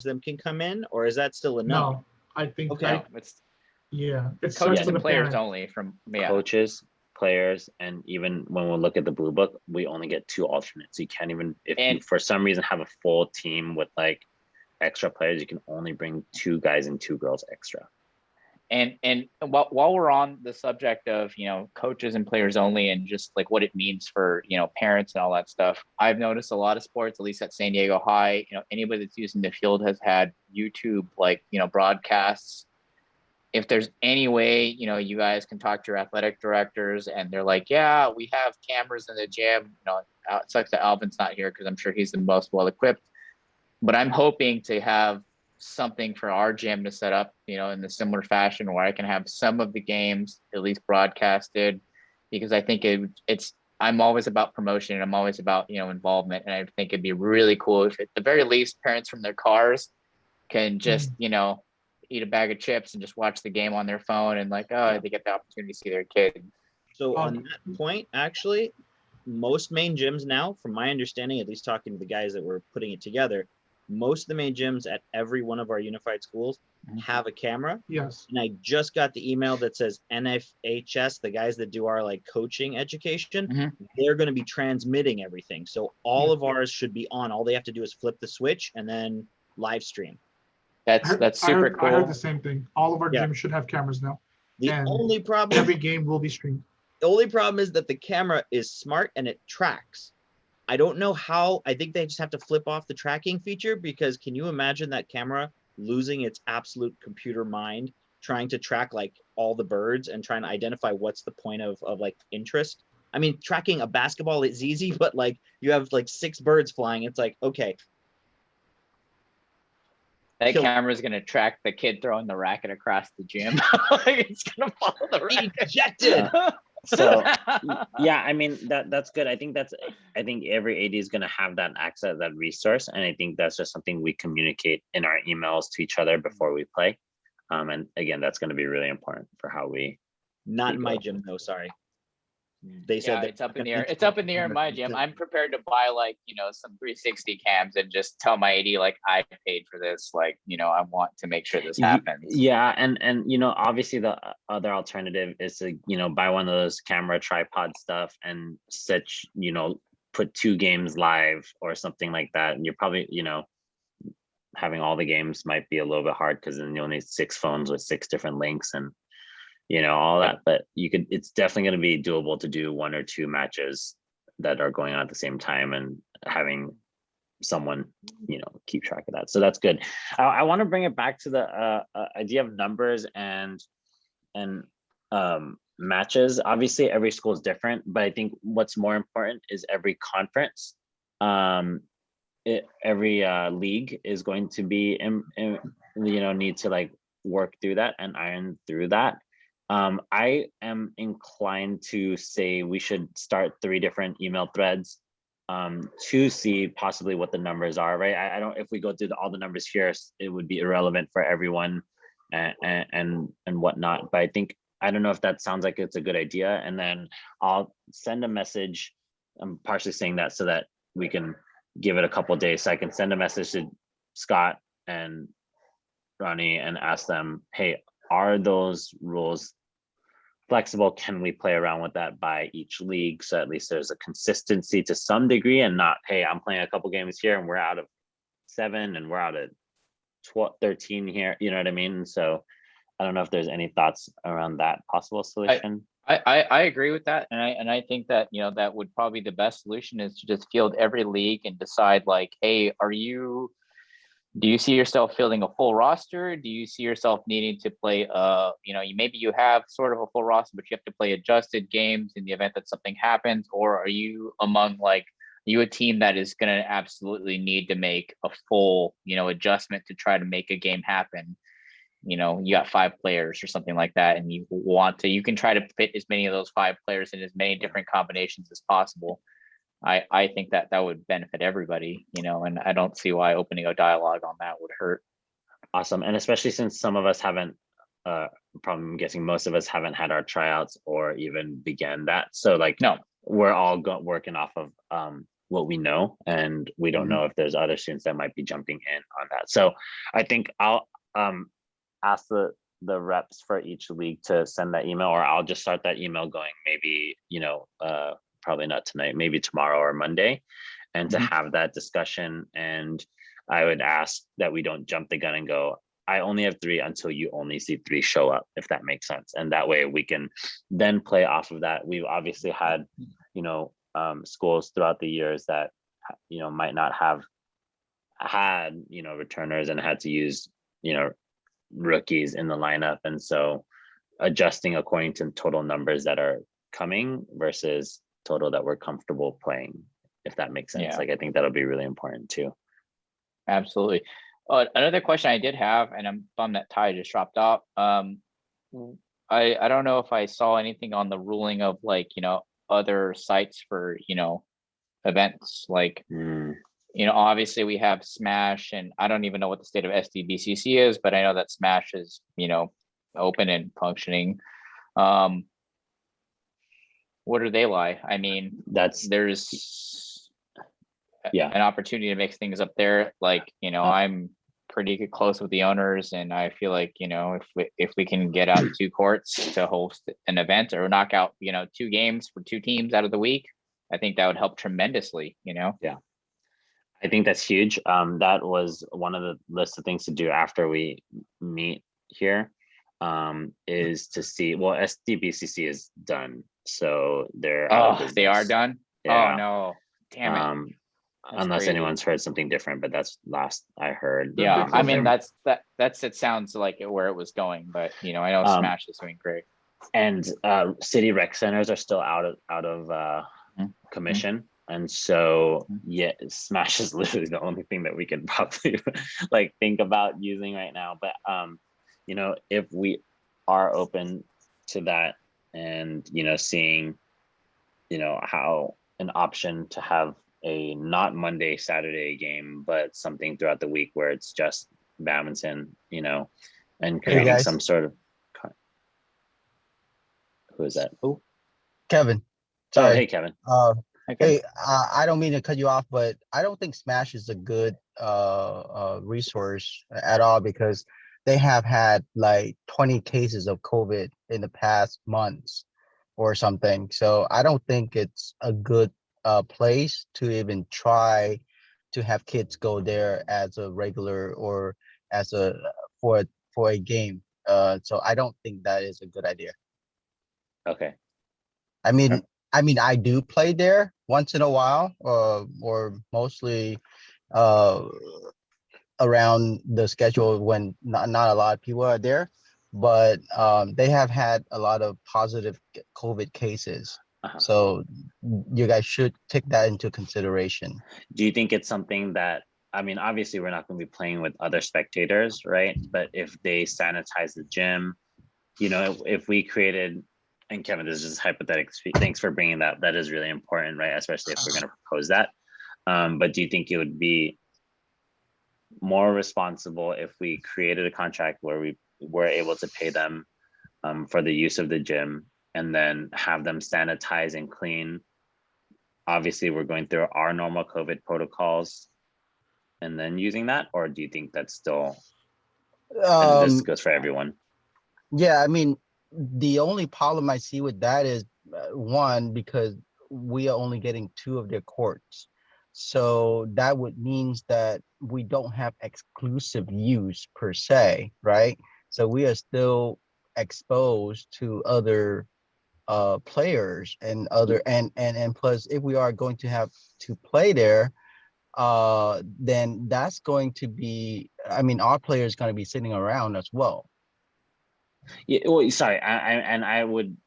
them can come in, or is that still a no? No, I think Okay. I No, it's yeah, it's just coaches for and the players parent. only from Coaches, players, and even when we look at the blue book, we only get 2 alternates. You can't even, if you and for some reason have a full team with like extra players, you can only bring 2 guys and 2 girls extra. and while we're on the subject of coaches and players only and just like what it means for parents and all that stuff, I've noticed a lot of sports, at least at San Diego High, anybody that's using the field has had YouTube broadcasts. If there's any way you guys can talk to your athletic directors and they're like, yeah, we have cameras in the gym, it sucks that Alvin's not here because I'm sure he's the most well equipped, but I'm hoping to have something for our gym to set up, in the similar fashion where I can have some of the games at least broadcasted, because I think I'm always about promotion and I'm always about, involvement. And I think it'd be really cool if at the very least parents from their cars can just, eat a bag of chips and just watch the game on their phone and they get the opportunity to see their kid. So on that point, actually, most main gyms now, from my understanding, at least talking to the guys that were putting it together, most of the main gyms at every one of our unified schools have a camera. Yes. And I just got the email that says NFHS, the guys that do our coaching education, they're going to be transmitting everything. So all of ours should be on. All they have to do is flip the switch and then live stream. That's super cool. I heard the same thing. All of our gyms should have cameras now. The only problem, every game will be streamed. The only problem is that the camera is smart and it tracks. I don't know how. I think they just have to flip off the tracking feature, because can you imagine that camera losing its absolute computer mind trying to track all the birds and trying to identify what's the point of interest? I mean, tracking a basketball is easy, but you have 6 birds flying. It's okay. That camera is going to track the kid throwing the racket across the gym. It's going to follow the racket. Ejected. So yeah, I mean that's good. I think every AD is going to have that access, that resource, and I think that's just something we communicate in our emails to each other before we play. And again, that's going to be really important for how we. Not in my gym though. Sorry. They said it's up in the air. It's up in the air in my gym. I'm prepared to buy some 360 cams and just tell my AD I paid for this. I want to make sure this happens. Yeah, and obviously the other alternative is to buy one of those camera tripod stuff and put 2 games live or something like that. And you're probably having all the games might be a little bit hard, because then you'll need 6 phones with 6 different links and all that, but it's definitely going to be doable to do 1 or 2 matches that are going on at the same time and having someone, keep track of that. So that's good. I want to bring it back to the idea of numbers and matches. Obviously every school is different, but I think what's more important is every conference, every league is going to be, need to work through that and iron through that. I am inclined to say we should start 3 different email threads to see possibly what the numbers are, right? I don't, if we go through all the numbers here, it would be irrelevant for everyone and whatnot. But I don't know if that sounds like it's a good idea. And then I'll send a message. I'm partially saying that so that we can give it a couple of days. So I can send a message to Scott and Ronnie and ask them, hey, are those rules flexible? Can we play around with that by each league? So at least there's a consistency to some degree, and not, hey, I'm playing a couple games here and we're out of 7 and we're out of 13 here. You know what I mean? So I don't know if there's any thoughts around that possible solution. I agree with that. And I think that, that would probably be the best solution, is to just field every league and decide hey, do you see yourself fielding a full roster? Do you see yourself needing to play, maybe you have sort of a full roster, but you have to play adjusted games in the event that something happens? Or are you among you a team that is going to absolutely need to make a full, adjustment to try to make a game happen? You got 5 players or something like that, and you can try to fit as many of those 5 players in as many different combinations as possible. I think that would benefit everybody, and I don't see why opening a dialogue on that would hurt. Awesome. And especially since some of us haven't, probably I'm guessing most of us haven't had our tryouts or even began that. So no, we're all working off of what we know, and we don't Mhm. know if there's other students that might be jumping in on that. So I think I'll ask the reps for each league to send that email, or I'll just start that email going, maybe, probably not tonight, maybe tomorrow or Monday, and to Mhm. have that discussion. And I would ask that we don't jump the gun and go, I only have 3 until you only see 3 show up, if that makes sense. And that way we can then play off of that. We've obviously had, schools throughout the years that, might not have had, returners and had to use, rookies in the lineup. And so adjusting according to total numbers that are coming versus total that we're comfortable playing, if that makes sense. Yeah. Like, I think that'll be really important too. Absolutely. Another question I did have, and I'm bummed that Ty just dropped off. I don't know if I saw anything on the ruling of other sites for events, like Mm, obviously we have Smash, and I don't even know what the state of SDBCC is, but I know that Smash is open and functioning. Where do they lie? I mean, that's there's yeah. an opportunity to mix things up there. Like, I'm pretty close with the owners, and I feel like, if we can get out 2 courts to host an event or knock out, 2 games for 2 teams out of the week, I think that would help tremendously, Yeah. I think that's huge. That was one of the list of things to do after we meet here, is to see, well, SDBCC is done. So they're out of business. They are done. Yeah. Oh no, damn it. That's Unless crazy. anyone's heard something different, but that's last I heard. Yeah, I mean, Yeah. that's it sounds like where it was going, but I know Smash is doing great. And city rec centers are still out of commission. And so yeah, Smash is literally the only thing that we can probably like think about using right now. But if we are open to that, and seeing how an option to have a not Monday, Saturday game, but something throughout the week where it's just badminton, and creating guys. some sort of who is that? Oh, Kevin. oh, Sorry. hey Kevin. Hey, I don't mean to cut you off, but I don't think Smash is a good resource at all, because they have had like 20 cases of COVID in the past months or something. So I don't think it's a good place to even try to have kids go there as a regular or as a for a game. So I don't think that is a good idea. Okay. I mean, I do play there once in a while, or mostly around the schedule when not a lot of people are there, but they have had a lot of positive COVID cases. So you guys should take that into consideration. Do you think it's something that, I mean, obviously we're not going to be playing with other spectators, right? But if they sanitize the gym, if we created, and Kevin, this is just hypothetical. Thanks for bringing that. That is really important, right? Especially if we're going to propose that. But do you think it would be more responsible if we created a contract where we were able to pay them for the use of the gym, and then have them sanitize and clean? Obviously, we're going through our normal COVID protocols and then using that, or do you think that's still, and this goes for everyone? Yeah, I mean, the only problem I see with that is one, because we are only getting 2 of their courts. So that would means that we don't have exclusive use per se, right? So we are still exposed to other players and other and plus, if we are going to have to play there, then that's going to be, I mean, our player is going to be sitting around as well. Yeah, well, sorry, I would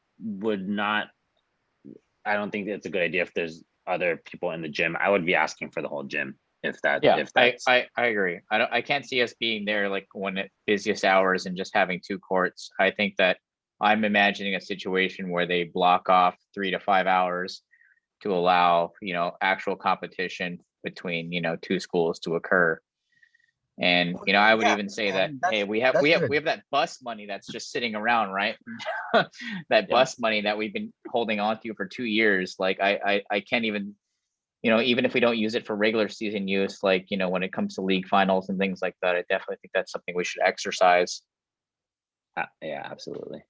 not. I don't think it's a good idea if there's other people in the gym. I would be asking for the whole gym if that. Yeah, if that's... I agree. I can't see us being there like when at busiest hours and just having 2 courts. I think that I'm imagining a situation where they block off 3 to 5 hours to allow actual competition between 2 schools to occur. And I would even say that, hey, we have that bus money that's just sitting around, right? That bus money that we've been holding on to for 2 years. Like I can't even even if we don't use it for regular season use, like, when it comes to league finals and things like that, I definitely think that's something we should exercise. Yeah, absolutely.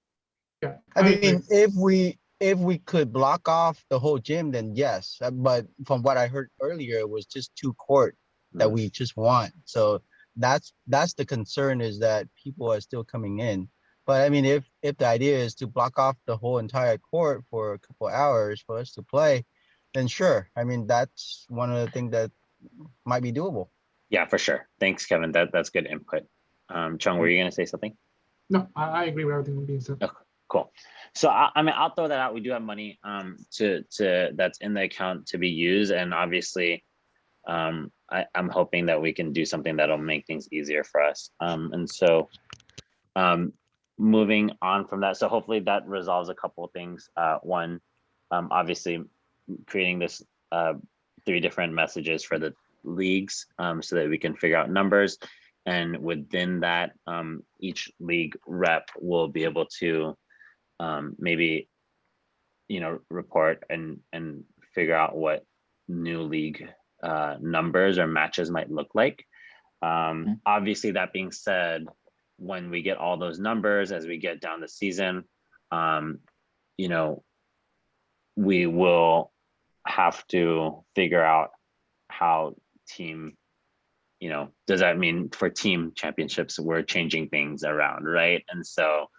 Yeah. I agree. mean, if we could block off the whole gym, then yes. But from what I heard earlier, it was just 2 court that we just want. So that's the concern, is that people are still coming in. But I mean, if the idea is to block off the whole entire court for a couple hours for us to play, then sure. I mean, that's one of the things that might be doable. Yeah, for sure. Thanks, Kevin. That's good input. Chung, were you gonna say something? No, I agree with everything being said. Okay, cool. So I mean, I'll throw that out. We do have money to that's in the account to be used, and obviously, I'm hoping that we can do something that'll make things easier for us. And so, moving on from that, so hopefully that resolves a couple of things. One, obviously, creating this 3 different messages for the leagues, so that we can figure out numbers. And within that, each league rep will be able to maybe, report and figure out what new league numbers or matches might look like. Obviously, that being said, when we get all those numbers as we get down the season, we will have to figure out how team, does that mean for team championships, we're changing things around, right? And so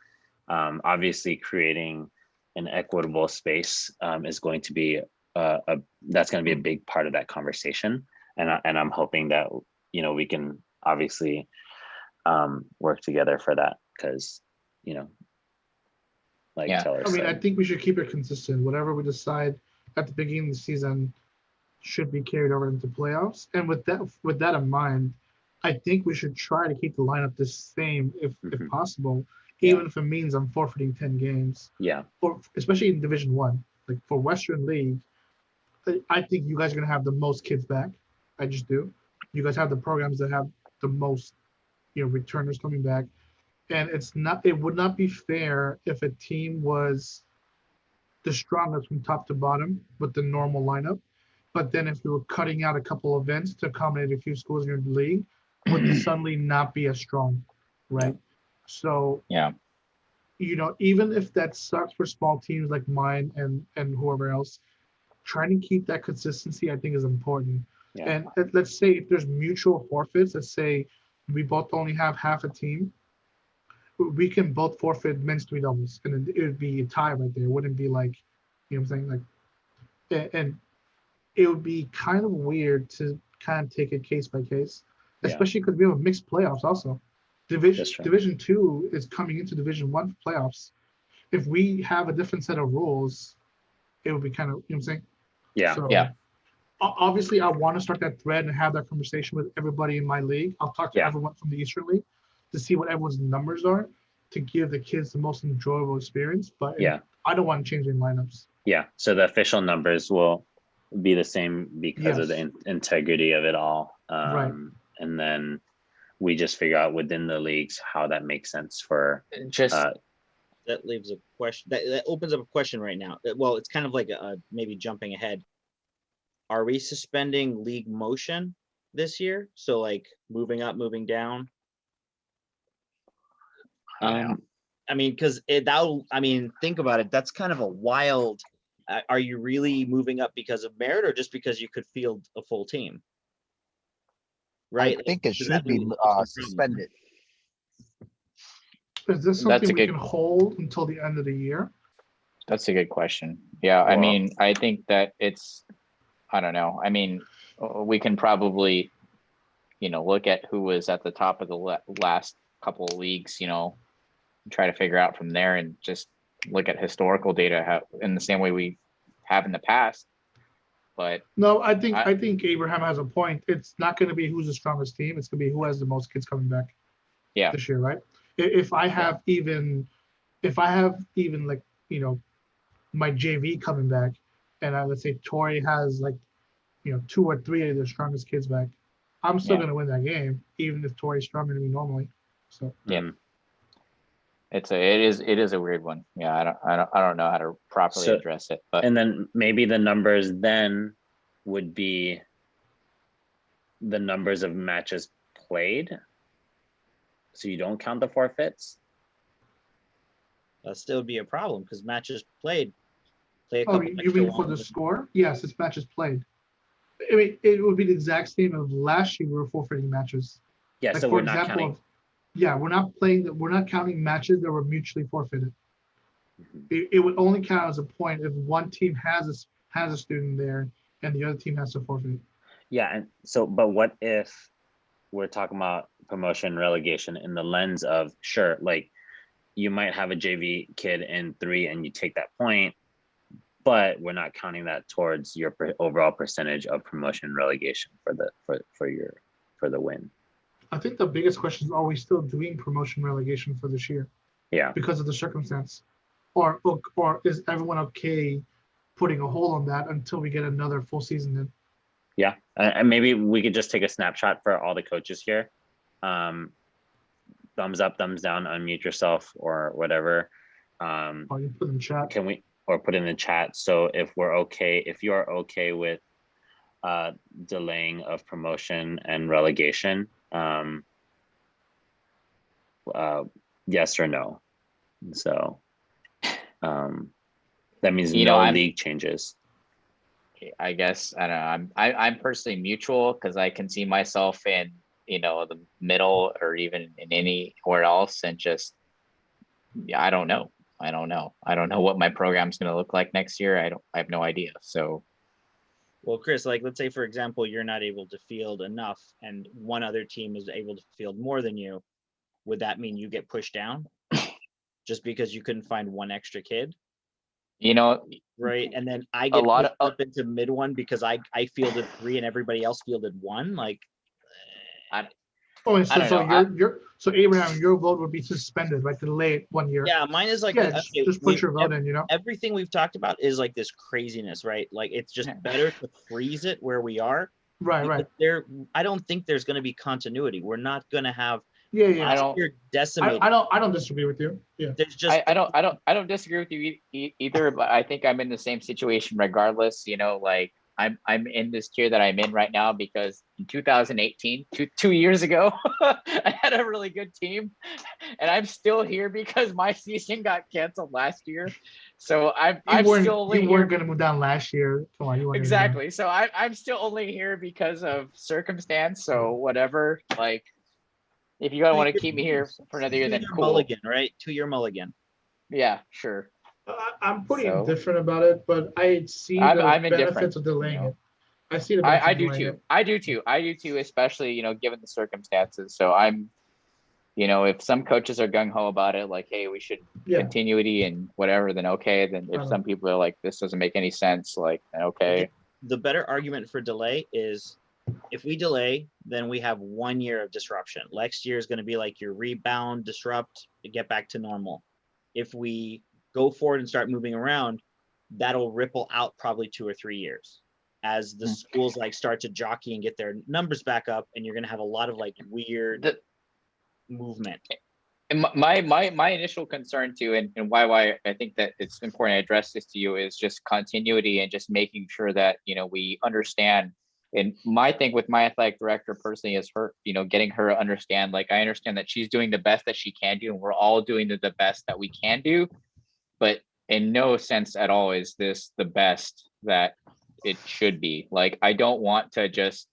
obviously creating an equitable space is going to be that's going to be a big part of that conversation. And I'm hoping that, we can obviously work together for that, because, like Taylor I mean, I said. think we should keep it consistent. Whatever we decide at the beginning of the season should be carried over into playoffs. And with that in mind, I think we should try to keep the lineup the same if possible, even if it means I'm forfeiting 10 games. Yeah. Or especially in Division 1. Like for Western League, I think you guys are going to have the most kids back. I just do. You guys have the programs that have the most, returners coming back. And it would not be fair if a team was the strongest from top to bottom with the normal lineup. But then if you were cutting out a couple events to accommodate a few schools in your league, would suddenly not be as strong, right? So, even if that sucks for small teams like mine and whoever else, trying to keep that consistency, I think, is important. Yeah. And let's say if there's mutual forfeits, let's say we both only have half a team, we can both forfeit men's 3 doubles, and it would be a tie right there. It wouldn't be like, what I'm saying? Like, and it would be kind of weird to kind of take it case by case, especially because we have mixed playoffs also. Division 2 is coming into Division 1 for playoffs. If we have a different set of rules, it would be kind of, what I'm saying? Yeah. So, Yeah. Obviously, I want to start that thread and have that conversation with everybody in my league. I'll talk to everyone from the Eastern League to see what everyone's numbers are to give the kids the most enjoyable experience. But I don't want to change any lineups. Yeah. So the official numbers will be the same because of the integrity of it all. Right. And then we just figure out within the leagues how that makes sense for that leaves a question that opens up a question right now. Well, it's kind of like maybe jumping ahead. Are we suspending league motion this year? So like moving up, moving down? I mean, because think about it. That's kind of a wild. Are you really moving up because of merit, or just because you could field a full team? Right. I think it should be suspended. Is this something we can hold until the end of the year? That's a good question. Yeah, I mean, I think that I don't know. I mean, we can probably, look at who was at the top of the last couple of leagues, try to figure out from there, and just look at historical data in the same way we have in the past. But no, I think Abraham has a point. It's not going to be who's the strongest team. It's going to be who has the most kids coming back. Yeah. This year, right? If I have even like, my JV coming back, and let's say Tori has like, 2 or 3 of the strongest kids back, I'm still going to win that game, even if Tori's stronger than me normally. So it is a weird one. Yeah, I don't know how to properly address it. But and then maybe the numbers then would be the numbers of matches played. So you don't count the forfeits. That still would be a problem because matches played play a Oh, couple you extra mean for the ones. score? Yes, it's matches played. I mean, it would be the exact same of last year. We were forfeiting matches. Yeah, Like so for we're not example, counting. yeah, we're not counting matches that were mutually forfeited. Mhm. It would only count as a point if one team has a student there and the other team has to forfeit. Yeah, and so, but what if we're talking about promotion relegation in the lens of, sure, like you might have a JV kid in 3 and you take that point, but we're not counting that towards your overall percentage of promotion relegation for the win. I think the biggest question is, are we still doing promotion relegation for this year Yeah, because of the circumstance? Or is everyone okay putting a hold on that until we get another full season in? yeah, and maybe we could just take a snapshot for all the coaches here. Thumbs up, thumbs down, unmute yourself or whatever. Or you put in chat. Can we, or put in the chat? So if we're okay, if you are okay with delaying of promotion and relegation, yes or no. So that means You know, no I'm league changes. I guess I don't know. I'm personally mutual because I can see myself in, you know, the middle or even in anywhere else, and just yeah, I don't know. I don't know what my program's going to look like next year. I have no idea. So Well, Chris, like let's say for example, you're not able to field enough and one other team is able to field more than you. Would that mean you get pushed down just because you couldn't find one extra kid? you know, Right. And then I a get lot pushed of up into mid one because I fielded 3 and everybody else fielded 1. Like I Oh, and I don't know. so Abraham, your vote would be suspended, like delay it 1 year. yeah, mine is like Yeah, okay, just put your vote in, everything we've talked about is like this craziness, right? Like it's just better to freeze it where we are. Right, Because right. I don't think there's going to be continuity. We're not going to have Yeah, I yeah. don't you're decimated. I don't disagree with you. Yeah. There's just I don't disagree with you either, but I think I'm in the same situation regardless. You know, like I'm in this tier that I'm in right now because in 2018, 2 years ago, I had a really good team, and I'm still here because my season got canceled last year. So I'm still only You here. weren't gonna move down last year. Come on, you weren't gonna move down. Exactly. So I'm still only here because of circumstance. So whatever. Like, if you guys want to keep me here for another year, then 2-year cool. mulligan, right? 2-year mulligan. Yeah, sure. I'm pretty So- indifferent about it, but I see the I'm indifferent, benefits of delaying you know. it. I see the benefits I of do delaying too. it. I do too. I do too, especially, you know, given the circumstances. So I'm, you know, if some coaches are gung ho about it, like, hey, we should Yeah. continuity and whatever, then okay. Then if some people are like, this doesn't make any sense, like, then okay. The better argument for delay is if we delay, then we have 1 year of disruption. Next year is going to be like your rebound, disrupt, get back to normal. If we go forward and start moving around, that'll ripple out probably 2 or 3 years as the schools like start to jockey and get their numbers back up, and you're going to have a lot of like weird movement. And my initial concern too, and why I think that it's important I address this to you, is just continuity and just making sure that, you know, we understand. And my thing with my athletic director personally is her, you know, getting her to understand, like, I understand that she's doing the best that she can do, and we're all doing the best that we can do, but in no sense at all is this the best that it should be. Like, I don't want to just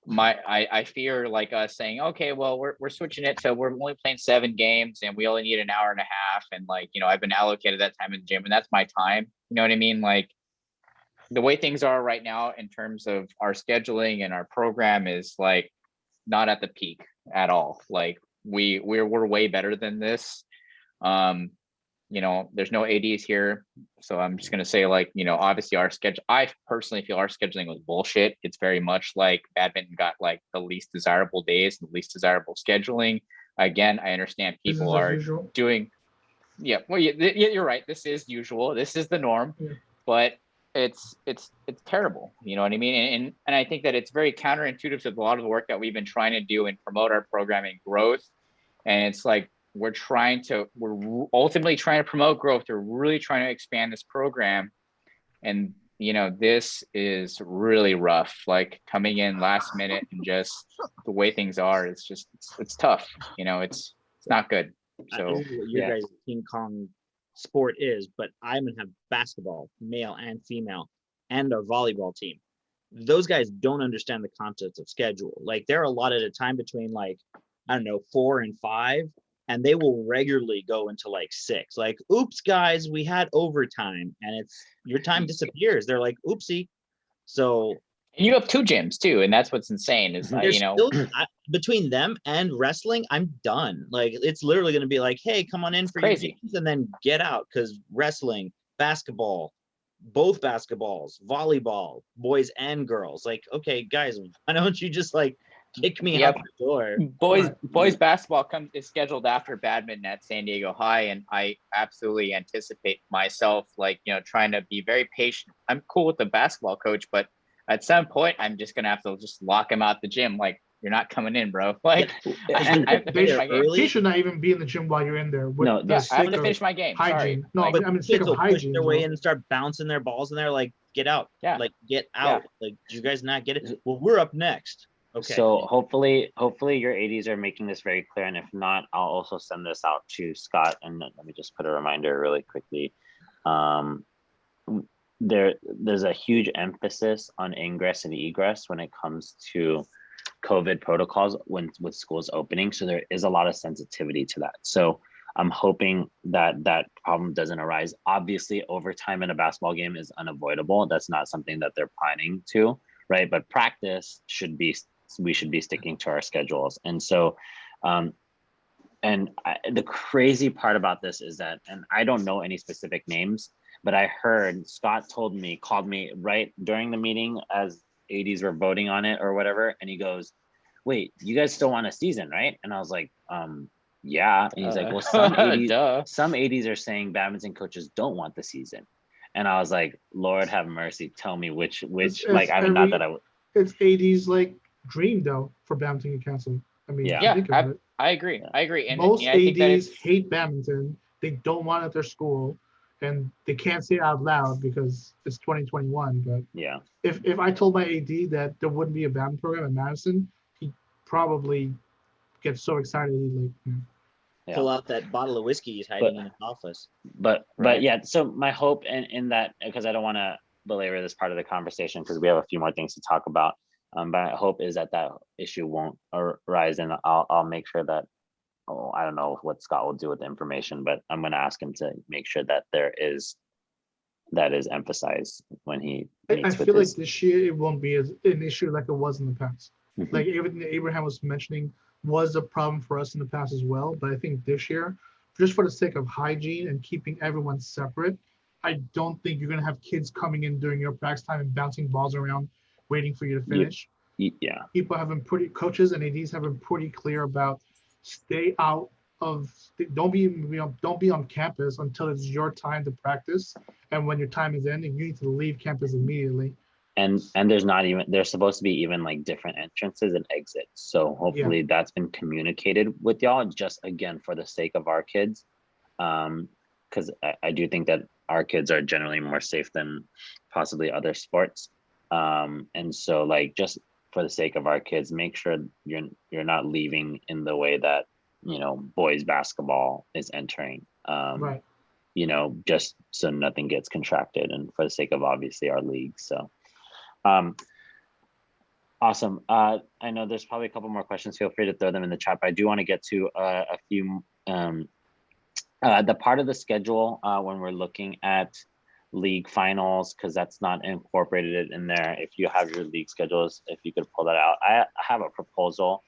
I fear like us saying, okay, well, we're switching it to we're only playing 7 games and we only need an hour and a half, and like, you know, I've been allocated that time in the gym and that's my time. You know what I mean? Like, the way things are right now in terms of our scheduling and our program is like not at the peak at all. Like we're way better than this. You know, there's no ADs here. So I'm just going to say, like, you know, obviously our schedule, I personally feel our scheduling was bullshit. It's very much like badminton got like the least desirable days and the least desirable scheduling. Again, I understand people are doing, yeah, well, yeah, you're right. This is usual. This is the norm, but it's terrible. You know what I mean? And I think that it's very counterintuitive to a lot of the work that we've been trying to do and promote our programming growth. And it's like, we're ultimately trying to promote growth. We're really trying to expand this program. And this is really rough. Like coming in last minute and just the way things are, it's tough. It's not good. I So don't know what your yeah. guys' King Kong sport is, but I'm gonna have basketball, male and female, and our volleyball team. Those guys don't understand the concepts of schedule. Like they're allotted a time between like, I don't know, 4 and 5, and they will regularly go into like 6. Like, oops, guys, we had overtime, and it's your time disappears. They're like, oopsie. So and you have 2 gyms too, and that's what's insane. Is there's still between them and wrestling, I'm done. Like it's literally going to be like, hey, come on in for your crazy. games and then get out, because wrestling, basketball, both basketballs, volleyball, boys and girls. Like, okay, guys, why don't you just like kick me out Yep. the door? Boys basketball is scheduled after badminton at San Diego High, and I absolutely anticipate myself trying to be very patient. I'm cool with the basketball coach, but at some point I'm just gonna have to just lock him out the gym. Like, you're not coming in, bro. Like, And I have to finish my game. He should not even be in the gym while you're in there. With No, the Yeah, I have sake to of finish my game. hygiene. Sorry. No, Like, but I mean, sake Kids of will push hygiene. their you way know? in and start bouncing their balls in there. Like, get out. Yeah. Like, get out. Like, do you guys not get it? Well, we're up next. Okay. So hopefully your ADs are making this very clear, and if not, I'll also send this out to Scott. And let me just put a reminder really quickly. There's a huge emphasis on ingress and egress when it comes to COVID protocols with schools opening. So there is a lot of sensitivity to that. So I'm hoping that that problem doesn't arise. Obviously, overtime in a basketball game is unavoidable. That's not something that they're planning to, right? But practice we should be sticking to our schedules. And so, the crazy part about this is that, and I don't know any specific names, but I heard Scott called me right during the meeting as ADs were voting on it or whatever. And he goes, wait, you guys still want a season, right? And I was like, yeah. And he's like, well, some ADs are saying badminton coaches don't want the season. And I was like, Lord have mercy. Tell me which like, I mean, not that I would. It's AD's like dream though for badminton council. I mean, Yeah. think about it. I agree. And Most I think that ADs hate badminton. They don't want it at their school, and they can't say it out loud because it's 2021. But yeah, if I told my AD that there wouldn't be a badminton program in Madison, he'd probably get so excited he'd pull out that bottle of whiskey he's hiding in his office. But Right. yeah, so my hope in that, because I don't want to belabor this part of the conversation because we have a few more things to talk about. But my hope is that issue won't arise, and I'll make sure that, I don't know what Scott will do with the information, but I'm going to ask him to make sure that that is emphasized when he meets I with feel his. like this year it won't be as an issue like it was in the past. Mhm. Like everything that Abraham was mentioning was a problem for us in the past as well. But I think this year, just for the sake of hygiene and keeping everyone separate, I don't think you're gonna have kids coming in during your practice time and bouncing balls around, waiting for you to finish. Yeah. People have been coaches and ADs have been pretty clear about stay out of, don't be on campus until it's your time to practice. And when your time is ending, you need to leave campus immediately. And there's supposed to be even like different entrances and exits. So hopefully that's been communicated with y'all, just again, for the sake of our kids. Because I do think that our kids are generally more safe than possibly other sports. And so like, just for the sake of our kids, make sure you're not leaving in the way that, boys basketball is entering. Right. Just so nothing gets contracted, and for the sake of obviously our league. So awesome. I know there's probably a couple more questions. Feel free to throw them in the chat, but I do want to get to a few the part of the schedule when we're looking at league finals, because that's not incorporated in there. If you have your league schedules, if you could pull that out. I have a proposal,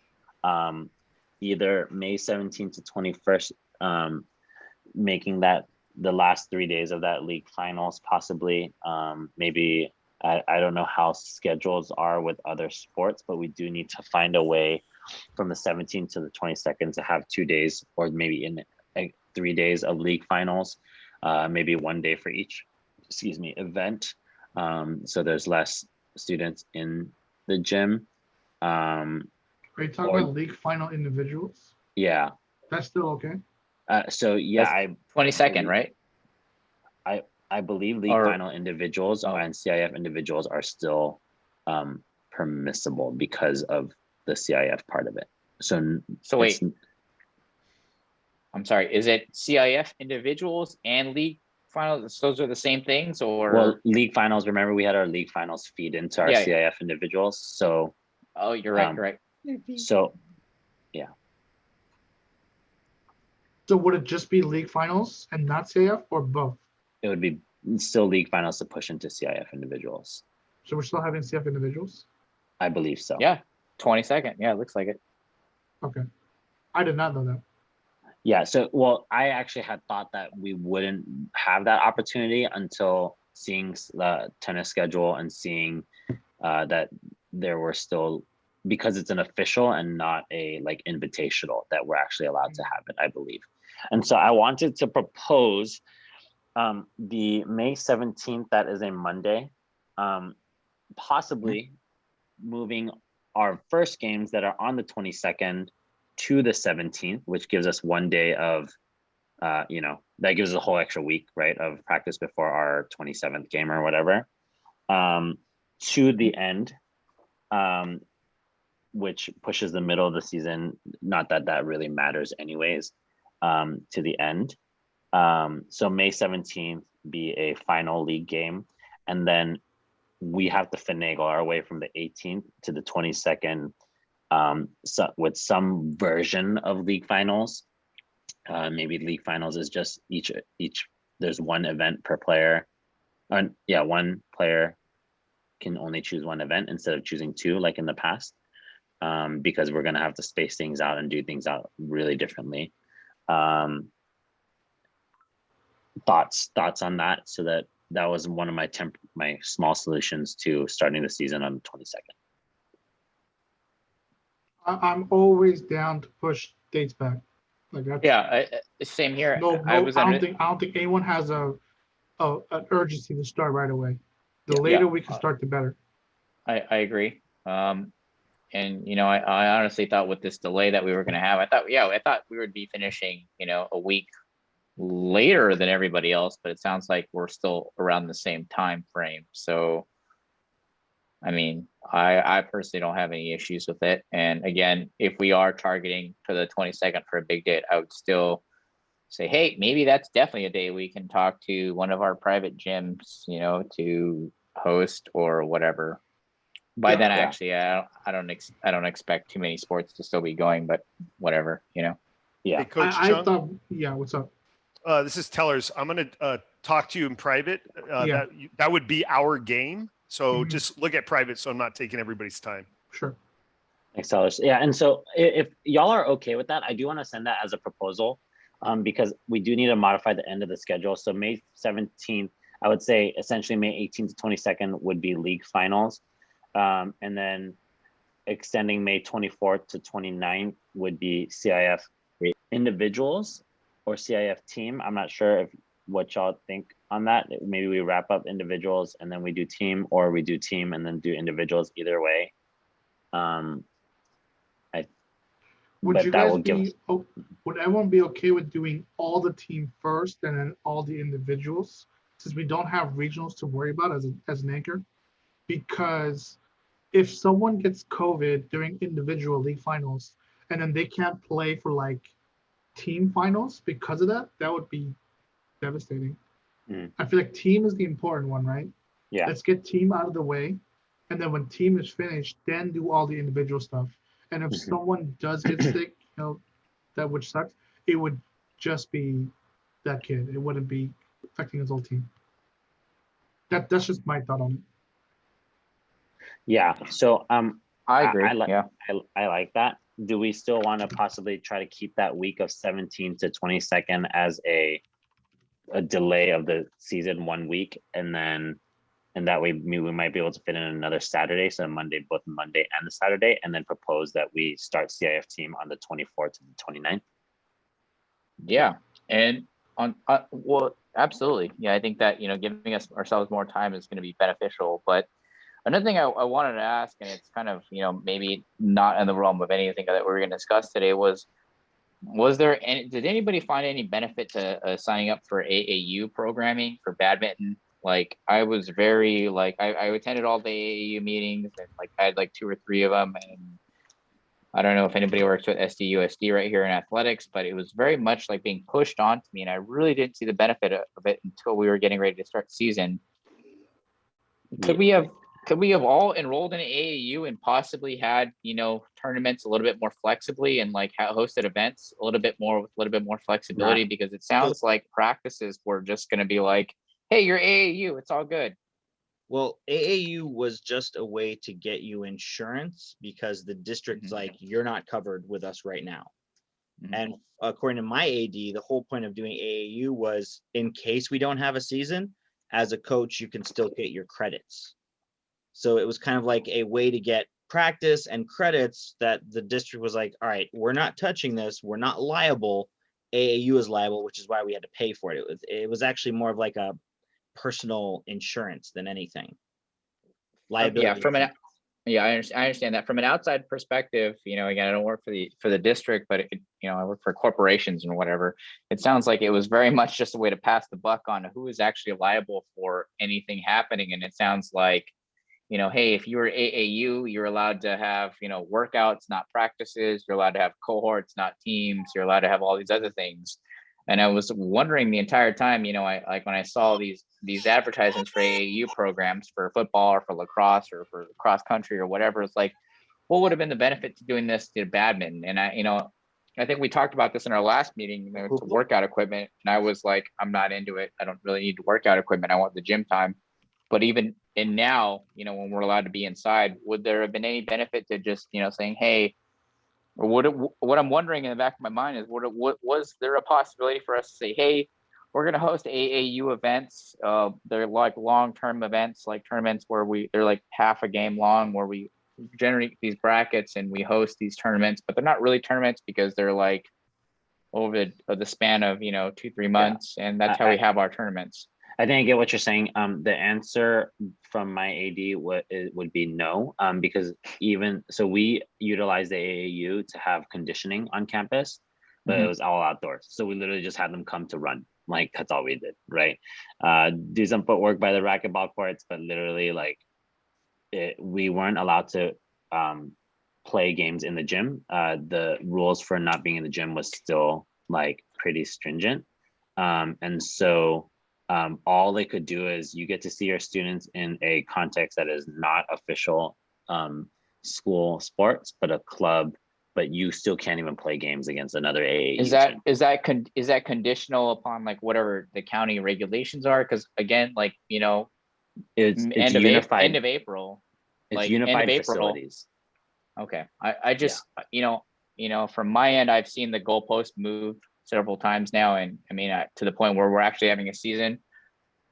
either May 17th to 21st, making that the last 3 days of that league finals, possibly. Maybe I don't know how schedules are with other sports, but we do need to find a way from the 17th to the 22nd to have 2 days, or maybe in 3 days of league finals, maybe 1 day for each event. So there's less students in the gym. Are you talking about league final individuals? Yeah. That's still okay. So yeah, 22nd, right? I believe league Or- final individuals and CIF individuals are still permissible because of the CIF part of it. So wait, I'm sorry. Is it CIF individuals and league finals? Those are the same things, or? Well, league finals. Remember, we had our league finals feed into our Yeah. CIF individuals. So. Oh, you're right. You're right. So. So would it just be league finals and not CAF or both? It would be still league finals to push into CIF individuals. So we're still having CF individuals? I believe so. Yeah. 22nd. Yeah, it looks like it. Okay. I did not know that. Yeah. So, well, I actually had thought that we wouldn't have that opportunity until seeing the tennis schedule and seeing that there were still, because it's an official and not a like invitational, that we're actually allowed to have it, I believe. And so I wanted to propose the May 17th, that is a Monday, possibly moving our first games that are on the 22nd to the 17th, which gives us 1 day of, that gives us a whole extra week, right, of practice before our 27th game or whatever, to the end, which pushes the middle of the season. Not that that really matters anyways, to the end. So May 17th be a final league game. And then we have to finagle our way from the 18th to the 22nd with some version of league finals. Maybe league finals is just each there's one event per player. One player can only choose one event instead of choosing two like in the past, because we're going to have to space things out and do things out really differently. Thoughts on that? So that was one of my small solutions to starting the season on the 22nd. I'm always down to push dates back. Like that's, Yeah, same here. no, I was I under. don't think anyone has an urgency to start right away. The Yeah. later we can start, the better. I agree. And I honestly thought with this delay that we were going to have, I thought we would be finishing, a week later than everybody else, but it sounds like we're still around the same time frame. So, I mean, I personally don't have any issues with it. And again, if we are targeting for the 22nd for a big date, I would still say, hey, maybe that's definitely a day we can talk to one of our private gyms, to host or whatever. By then, actually, I don't expect too many sports to still be going, but whatever, Yeah. Hey, Coach I Chung, thought, yeah, what's up? this is Tellers. I'm going to talk to you in private. Yeah. That would be our game. So Mhm. just look at private, so I'm not taking everybody's time. Sure. Thanks, Tellers. Yeah, and so if y'all are okay with that, I do want to send that as a proposal, because we do need to modify the end of the schedule. So May 17th, I would say essentially May 18th to 22nd would be league finals. And then extending May 24th to 29th would be CIF individuals or CIF team. I'm not sure what y'all think on that. Maybe we wrap up individuals and then we do team, or we do team and then do individuals. Either way. Would you guys would everyone be okay with doing all the team first and then all the individuals, since we don't have regionals to worry about as an anchor? Because if someone gets COVID during individual league finals and then they can't play for like team finals because of that, that would be devastating. I feel like team is the important one, right? Yeah. Let's get team out of the way. And then when team is finished, then do all the individual stuff. And if someone does get sick, that which sucks, it would just be that kid. It wouldn't be affecting his whole team. That's just my thought on it. Yeah. So I agree. I like that. Do we still want to possibly try to keep that week of 17 to 22nd as a delay of the season 1 week, and that way we might be able to fit in another Saturday, so both Monday and the Saturday, and then propose that we start CIF team on the 24th to the 29th? Yeah, and well, absolutely. Yeah, I think that giving ourselves more time is going to be beneficial. But another thing I wanted to ask, and it's kind of maybe not in the realm of anything that we were going to discuss today, was Did anybody find any benefit to signing up for AAU programming for badminton? Like I was very like I attended all the AAU meetings and like I had like 2 or 3 of them, and I don't know if anybody works with SDUSD right here in athletics, but it was very much like being pushed onto me, and I really didn't see the benefit of it until we were getting ready to start season. Could we have all enrolled in AAU and possibly had, tournaments a little bit more flexibly and like hosted events a little bit more with a little bit more flexibility? Because it sounds like practices were just going to be like, hey, you're AAU, it's all good. Well, AAU was just a way to get you insurance because the district's like, you're not covered with us right now. And according to my AD, the whole point of doing AAU was in case we don't have a season, as a coach, you can still get your credits. So it was kind of like a way to get practice and credits that the district was like, all right, we're not touching this. We're not liable. AAU is liable, which is why we had to pay for it. It was actually more of like a personal insurance than anything. Liability. I understand that from an outside perspective. Again, I don't work for the district, but I work for corporations and whatever. It sounds like it was very much just a way to pass the buck on who is actually liable for anything happening. And it sounds like, hey, if you're AAU, you're allowed to have, workouts, not practices. You're allowed to have cohorts, not teams. You're allowed to have all these other things. And I was wondering the entire time, I like when I saw these advertisements for AAU programs for football or for lacrosse or for cross country or whatever, it's like, what would have been the benefit to doing this to badminton? And I think we talked about this in our last meeting, to workout equipment. And I was like, I'm not into it. I don't really need workout equipment. I want the gym time. But even in now, when we're allowed to be inside, would there have been any benefit to just, saying, hey, or what I'm wondering in the back of my mind is, what was there a possibility for us to say, hey, we're going to host AAU events. They're like long-term events, like tournaments where they're like half a game long, where we generate these brackets and we host these tournaments, but they're not really tournaments because they're like over the span of 2-3 months, and that's how we have our tournaments. I think I get what you're saying. The answer from my AD would be no, because even so, we utilize the AAU to have conditioning on campus, but it was all outdoors. So we literally just had them come to run. Like that's all we did, right? Do some footwork by the racquetball courts, but literally we weren't allowed to play games in the gym. The rules for not being in the gym was still like pretty stringent, and so. All they could do is you get to see your students in a context that is not official school sports, but a club, but you still can't even play games against another AAU. Is that conditional upon like whatever the county regulations are? Because again, like it's end of April. It's like unified facilities. Okay, I just from my end, I've seen the goalpost move several times now, and I mean to the point where we're actually having a season.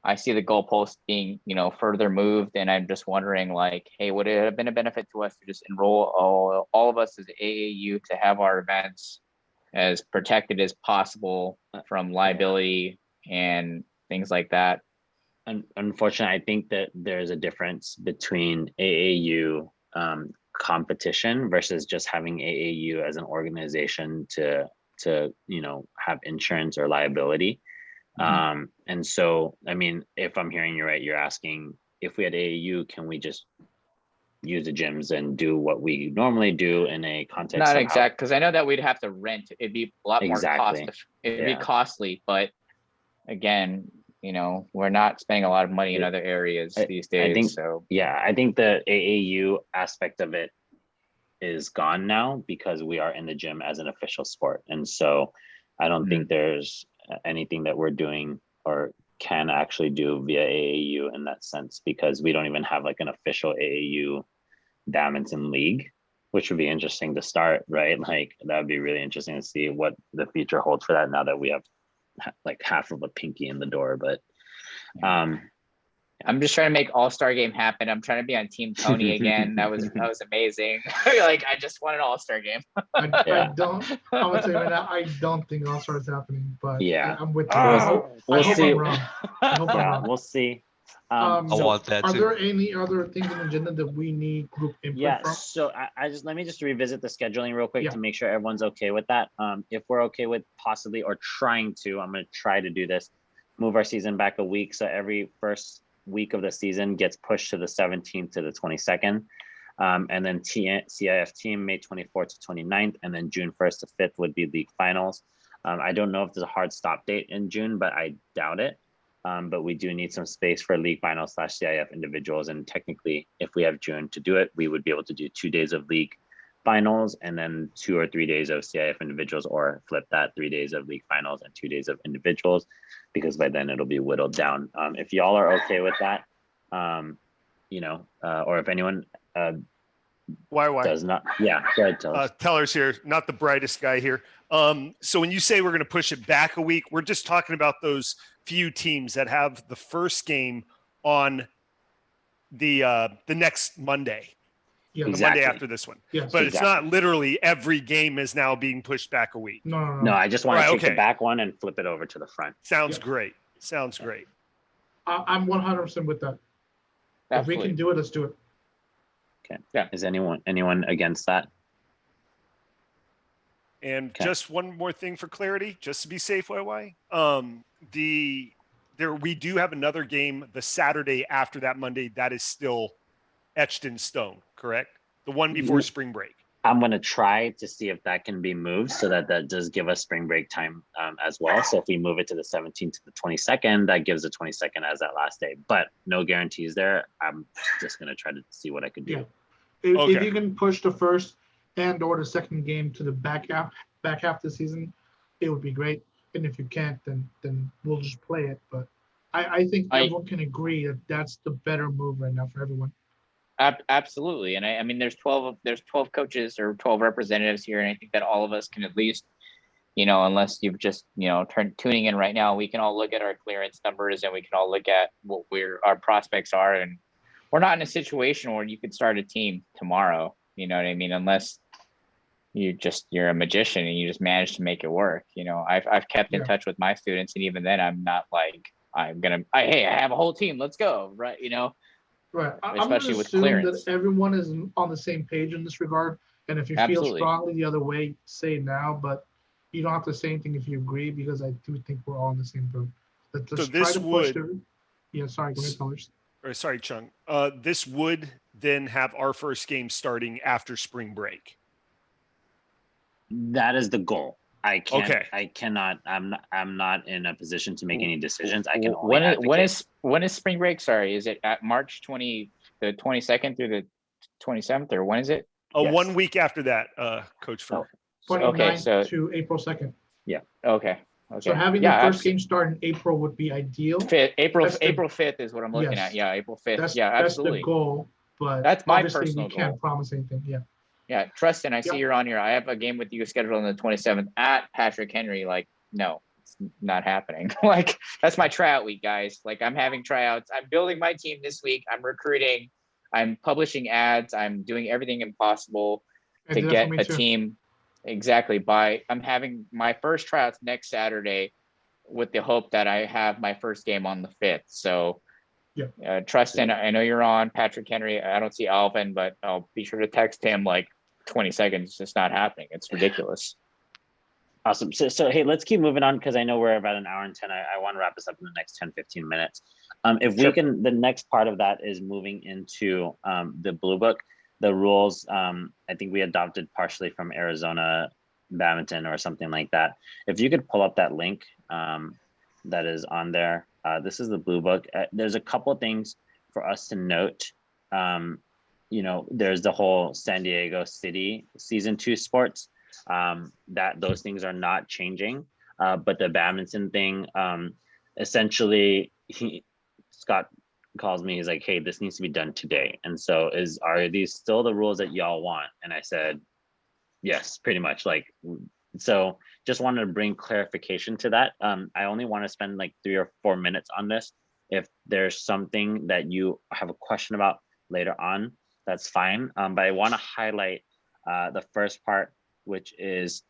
I see the goalpost being further moved, and I'm just wondering like, hey, would it have been a benefit to us to just enroll all of us as AAU to have our events as protected as possible from liability and things like that? And unfortunately, I think that there's a difference between AAU competition versus just having AAU as an organization to have insurance or liability. And so, I mean, if I'm hearing you right, you're asking if we had AAU, can we just use the gyms and do what we normally do in a context? Not exact, because I know that we'd have to rent. It'd be a lot more costly. It'd be costly, but again, we're not spending a lot of money in other areas these days. I think the AAU aspect of it is gone now because we are in the gym as an official sport. And so I don't think there's anything that we're doing or can actually do via AAU in that sense, because we don't even have like an official AAU badminton league, which would be interesting to start, right? Like that would be really interesting to see what the future holds for that now that we have like half of a pinky in the door. But I'm just trying to make All-Star game happen. I'm trying to be on Team Tony again. That was amazing. Like I just want an All-Star game. I'm gonna tell you right now, I don't think All-Star is happening, but I'm with you. We'll see. I'm wrong. I hope I'm wrong. We'll see. I So want that Are too. there any other things on the agenda that we need group input yeah, from? so let me just revisit the scheduling real quick Yeah. to make sure everyone's okay with that. If we're okay with possibly or trying to, I'm going to try to do this, move our season back a week. So every first week of the season gets pushed to the 17th to the 22nd. And then CIF team May 24th to 29th, and then June 1st to 5th would be league finals. I don't know if there's a hard stop date in June, but I doubt it. But we do need some space for league finals / CIF individuals. And technically, if we have June to do it, we would be able to do 2 days of league finals and then 2 or 3 days of CIF individuals, or flip that 3 days of league finals and 2 days of individuals, because by then it'll be whittled down. If y'all are okay with that, or if anyone Why? does not, yeah, go ahead, tell us. Teller's here, not the brightest guy here. So when you say we're going to push it back a week, we're just talking about those few teams that have the first game on the next Monday, Yeah. the Exactly. Monday after this one. Yes. But it's Exactly. not literally every game is now being pushed back a week. No. No, I just want to Right, take the okay. back one and flip it over to the front. Sounds Yeah. great. Sounds great. I'm 100% with that. If we Absolutely. can do it, let's do it. Okay. Yeah. Is anyone against that? And Okay. just one more thing for clarity, just to be safe, YY. We do have another game the Saturday after that Monday that is still etched in stone, correct? The one before spring break. I'm going to try to see if that can be moved so that does give us spring break time as well. So if we move it to the 17th to the 22nd, that gives the 22nd as that last day, but no guarantees there. I'm just going to try to see what I could do. Yeah. If Okay. you can push the first and or the second game to the back half of the season, it would be great. And if you can't, then we'll just play it. But I think everyone can agree that that's the better move right now for everyone. Absolutely. And I mean, there's 12 coaches or 12 representatives here. And I think that all of us can at least, unless you've just, tuning in right now, we can all look at our clearance numbers and we can all look at what our prospects are. And we're not in a situation where you could start a team tomorrow. You know what I mean? Unless you're a magician and you just manage to make it work. I've kept in touch with my students, and even then I'm not like, hey, I have a whole team, let's go. Right. Right. I'm Especially going to with assume clearance. that everyone is on the same page in this regard. And if you feel Absolutely. strongly the other way, say it now. But you don't have to say anything if you agree, because I do think we're all on the same boat. Let's try to push the. Yeah, sorry. Go ahead, Colors. Or sorry, Chung. This would then have our first game starting after spring break. That is the goal. I can't. Okay. I cannot. I'm not in a position to make any decisions. I can only when is spring break? Sorry, is it at March the 22nd through the 27th, or when is it? Yes. 1 week after that, Coach Fur. 29th to April 2nd. Yeah. Okay. So having the first game start in April would be ideal. April 5th is what I'm looking at. Yeah, April 5th. Absolutely. That's the goal, but that's my obviously personal we can't goal. promise anything. Yeah. Yeah, Tristan, I see you're on here. I have a game with you scheduled on the 27th at Patrick Henry. Like, no, it's not happening. Like, that's my tryout week, guys. Like, I'm having tryouts. I'm building my team this week. I'm recruiting. I'm publishing ads. I'm doing everything impossible to get a team. Exactly. I'm having my first tryouts next Saturday with the hope that I have my first game on the 5th. So, Tristan, I know you're on. Patrick Henry, I don't see Alvin, but I'll be sure to text him like 20 seconds. It's just not happening. It's ridiculous. Awesome. So hey, let's keep moving on, because I know we're about an hour and 10. I want to wrap this up in the next 10-15 minutes. We can, the next part of that is moving into the Blue Book, the rules. I think we adopted partially from Arizona Badminton or something like that. If you could pull up that link that is on there. This is the Blue Book. There's a couple things for us to note. There's the whole San Diego City Season 2 sports, that those things are not changing. But the badminton thing, essentially, Scott calls me, he's like, hey, this needs to be done today. And so are these still the rules that y'all want? And I said, yes, pretty much. So just wanted to bring clarification to that. I only want to spend like 3 or 4 minutes on this. If there's something that you have a question about later on, that's fine. But I want to highlight the first part, which is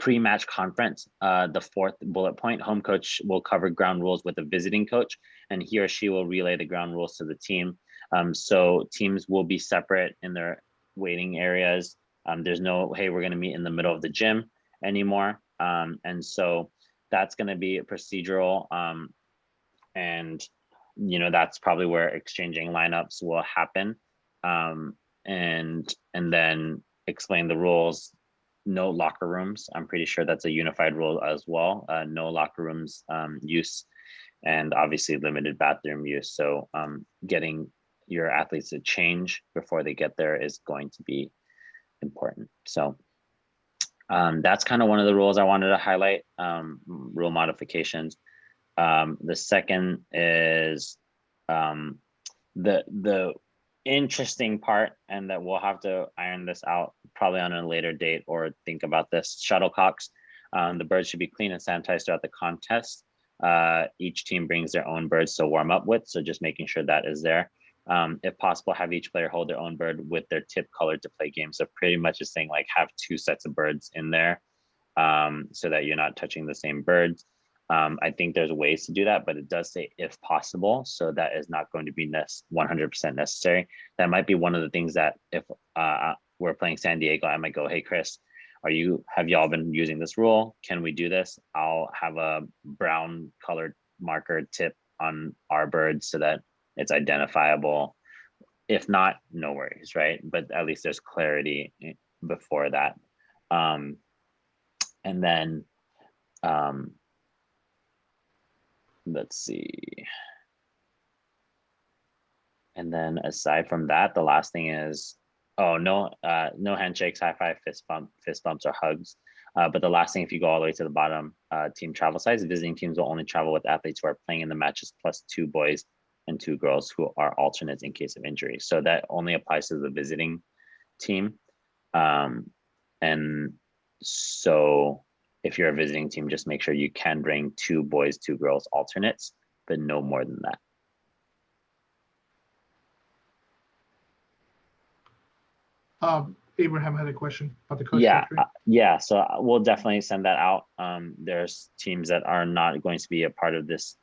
pre-match conference, the fourth bullet point, home coach will cover ground rules with a visiting coach, and he or she will relay the ground rules to the team. So teams will be separate in their waiting areas. There's no, hey, we're going to meet in the middle of the gym anymore. And so that's going to be procedural. And, you know, that's probably where exchanging lineups will happen. And then explain the rules. No locker rooms. I'm pretty sure that's a unified rule as well. No locker rooms use, and obviously limited bathroom use. So getting your athletes to change before they get there is going to be important. So that's kind of one of the rules I wanted to highlight, rule modifications. The second is the interesting part, and that we'll have to iron this out probably on a later date or think about this. Shuttlecocks, the birds should be clean and sanitized throughout the contest. Each team brings their own birds to warm up with, so just making sure that is there. If possible, have each player hold their own bird with their tip colored to play games. So pretty much just saying like have two sets of birds in there, so that you're not touching the same birds. I think there's ways to do that, but it does say if possible, so that is not going to be 100% necessary. That might be one of the things that if we're playing San Diego, I might go, hey Chris, have y'all been using this rule? Can we do this? I'll have a brown colored marker tip on our birds so that it's identifiable. If not, no worries, right? But at least there's clarity before that. And then let's see. And then aside from that, the last thing is, no handshakes, high five, fist bumps, or hugs. But the last thing, if you go all the way to the bottom, team travel size, visiting teams will only travel with athletes who are playing in the matches plus 2 boys and 2 girls who are alternates in case of injury. So that only applies to the visiting team. And so if you're a visiting team, just make sure you can bring 2 boys, 2 girls alternates, but no more than that. Abraham had a question about the coach. Yeah. So we'll definitely send that out. There's teams that are not going to be a part of this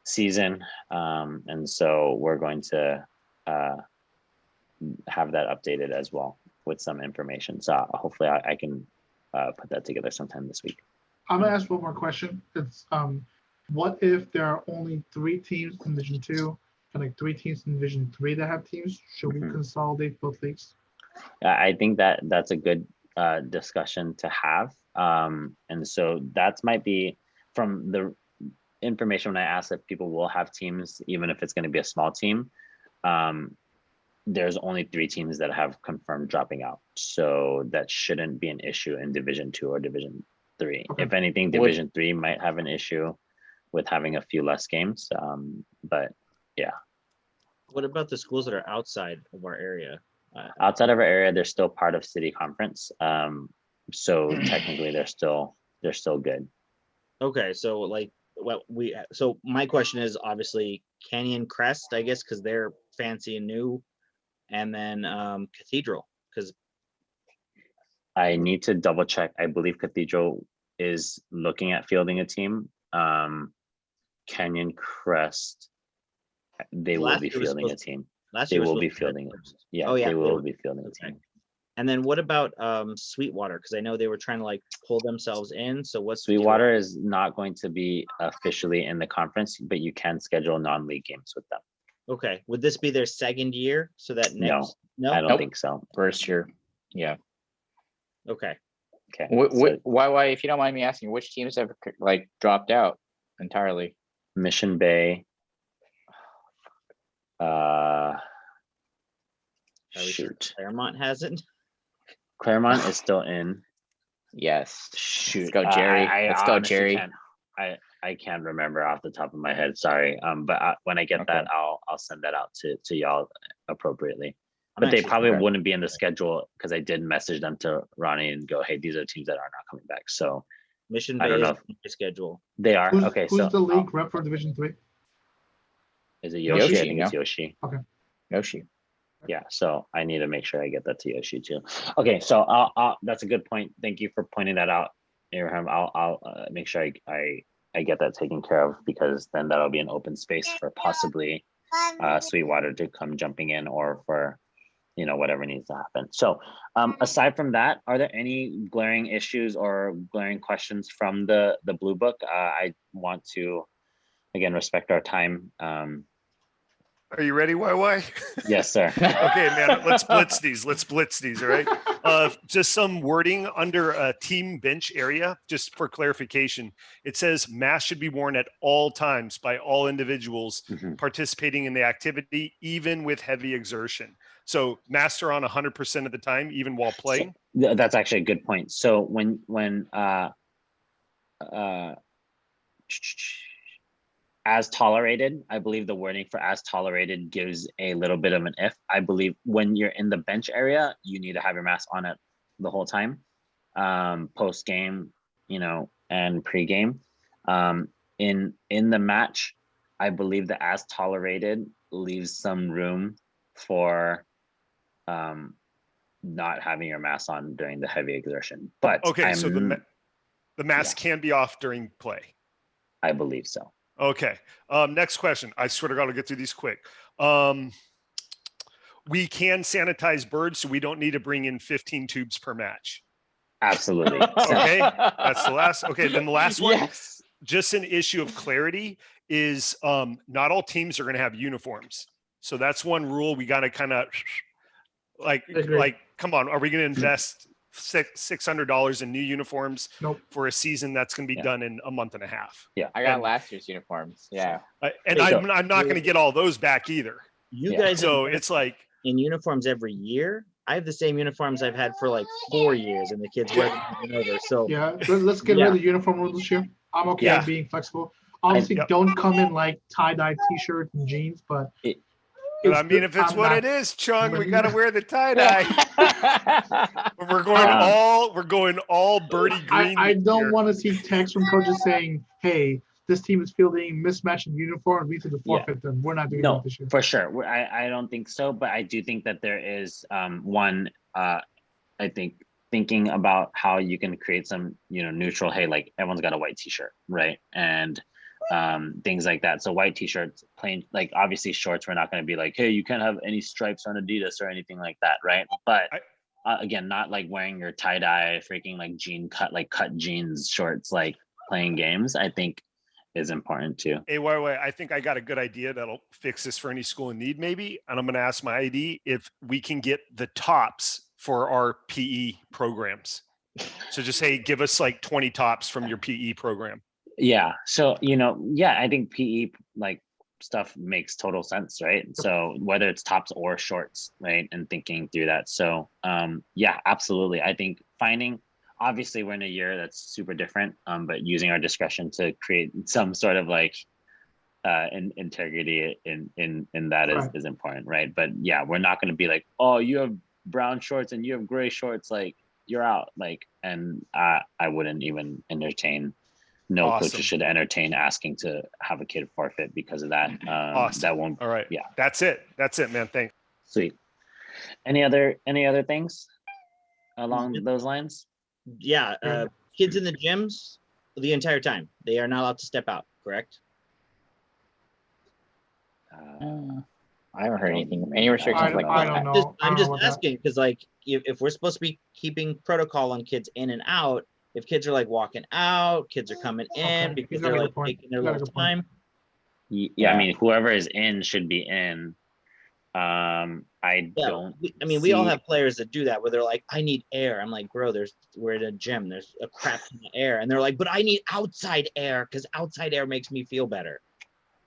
season. And so we're going to have that updated as well with some information. So hopefully I can put that together sometime this week. I'm gonna ask one more question. It's what if there are only 3 teams in Division 2 and like 3 teams in Division 3 that have teams? Should we consolidate both leagues? I think that's a good discussion to have. And so that might be from the information when I asked if people will have teams, even if it's going to be a small team. There's only 3 teams that have confirmed dropping out. So that shouldn't be an issue in Division 2 or Division 3. Okay. If anything, Division 3 might have an issue with having a few less games. But yeah. What about the schools that are outside of our area? Outside of our area, they're still part of city conference. So technically they're still good. Okay. So like so my question is obviously Canyon Crest, I guess, because they're fancy and new. And then Cathedral, because I need to double check. I believe Cathedral is looking at fielding a team. Canyon Crest, they will be fielding a team. They will be fielding it. Yeah, they will be fielding a team. And then what about Sweetwater? Because I know they were trying to like pull themselves in. So what's Sweetwater is not going to be officially in the conference, but you can schedule non-league games with them. Okay. Would this be their second year? So that next? No, I don't think so. First year. Yeah. Okay. Okay. Why, if you don't mind me asking, which teams have like dropped out entirely? Mission Bay. Shoot. Claremont hasn't. Claremont is still in. Yes. Shoot. Let's go, Jerry. Let's go, Jerry. I can't remember off the top of my head. Sorry. But when I get that, I'll send that out to y'all appropriately. But they probably wouldn't be in the schedule because I did message them to Ronnie and go, hey, these are teams that are not coming back. So Mission Bay is on the schedule. They are. Who's the league rep for Division 3? Is it Yoshi? I think it's Yoshi. Yoshi. Okay. Yoshi. Yeah, so I need to make sure I get that to Yoshi too. Okay, so that's a good point. Thank you for pointing that out, Abraham. I'll make sure I get that taken care of, because then that'll be an open space for possibly Sweetwater to come jumping in, or for whatever needs to happen. So aside from that, are there any glaring issues or glaring questions from the blue book? I want to again respect our time. Are you ready, YY? Yes, sir. Okay, man, let's blitz these. All right. Just some wording under a team bench area, just for clarification. It says masks should be worn at all times by all individuals Mhm. participating in the activity, even with heavy exertion. So masks are on 100% of the time, even while playing. That's actually a good point. So when as tolerated, I believe the wording for as tolerated gives a little bit of an if. I believe when you're in the bench area, you need to have your mask on it the whole time, post game, and pre game. In the match, I believe the as tolerated leaves some room for not having your mask on during the heavy exertion. But Okay, so the mask can be off during play. I believe so. Okay. Next question. I swear to God, I'll get through these quick. We can sanitize birds, so we don't need to bring in 15 tubes per match. Absolutely. Okay. That's the last. Okay. Then the last one, Yes. just an issue of clarity is not all teams are going to have uniforms. So that's one rule we got to kind of Agreed. come on. Are we going to invest $600 in new uniforms Nope. for a season that's going to be done in a month and a half? Yeah. I got And- last year's uniforms. Yeah. And Hey, I'm not going to get all those back either. You Yeah. guys So invest it's like, in uniforms every year. I have the same uniforms I've had for like 4 years, and the kids wear them over and over. So Yeah, let's get rid of the uniform rule this year. I'm okay Yeah. with being flexible. Obviously, Yep. don't come in like tie-dye t-shirts and jeans, but It- but I mean, if it's I'm what not- it is, Chung, we I'm got to not- wear the tie dye. We're going all birdie green. I this don't year. want to see texts from coaches saying, "Hey, this team is fielding mismatched in uniform. We need to forfeit them." We're not doing No, that this year. for sure. I don't think so, but I do think that there is one. I think thinking about how you can create some neutral. Hey, like everyone's got a white T-shirt, right? And things like that. So white T-shirts, plain, like obviously shorts. We're not going to be like, hey, you can't have any stripes on Adidas or anything like that, right? But again, not like wearing your tie-dye freaking like cut jeans shorts, like playing games. I think is important too. Hey, wait, I think I got a good idea that'll fix this for any school in need, maybe. And I'm going to ask my ID if we can get the tops for our PE programs. So just hey, give us like 20 tops from your PE program. Yeah. So, I think PE like stuff makes total sense, right? So whether it's tops or shorts, right? And thinking through that. So yeah, absolutely. I think obviously we're in a year that's super different, but using our discretion to create some sort of like integrity in that is important, right? But yeah, we're not going to be like, oh, you have brown shorts and you have gray shorts, like you're out, like, and I wouldn't even entertain. No Awesome. coaches should entertain asking to have a kid forfeit because of that. Awesome. That won't. All right. Yeah. That's it, man. Thanks. Sweet. Any other things along those lines? yeah, kids in the gyms the entire time. They are not allowed to step out, correct? I haven't heard anything. Any restrictions like I that? don't know. I'm I don't just know about that. asking because, like, if we're supposed to be keeping protocol on kids in and out, if kids are like walking out, kids are coming in Okay, because he's got they're a good like point. taking their He's got a little good point. time. Yeah, I mean, whoever is in should be in. I don't. We all have players that do that where they're like, I need air. I'm like, bro, we're in a gym. There's a crap ton of air, and they're like, but I need outside air because outside air makes me feel better.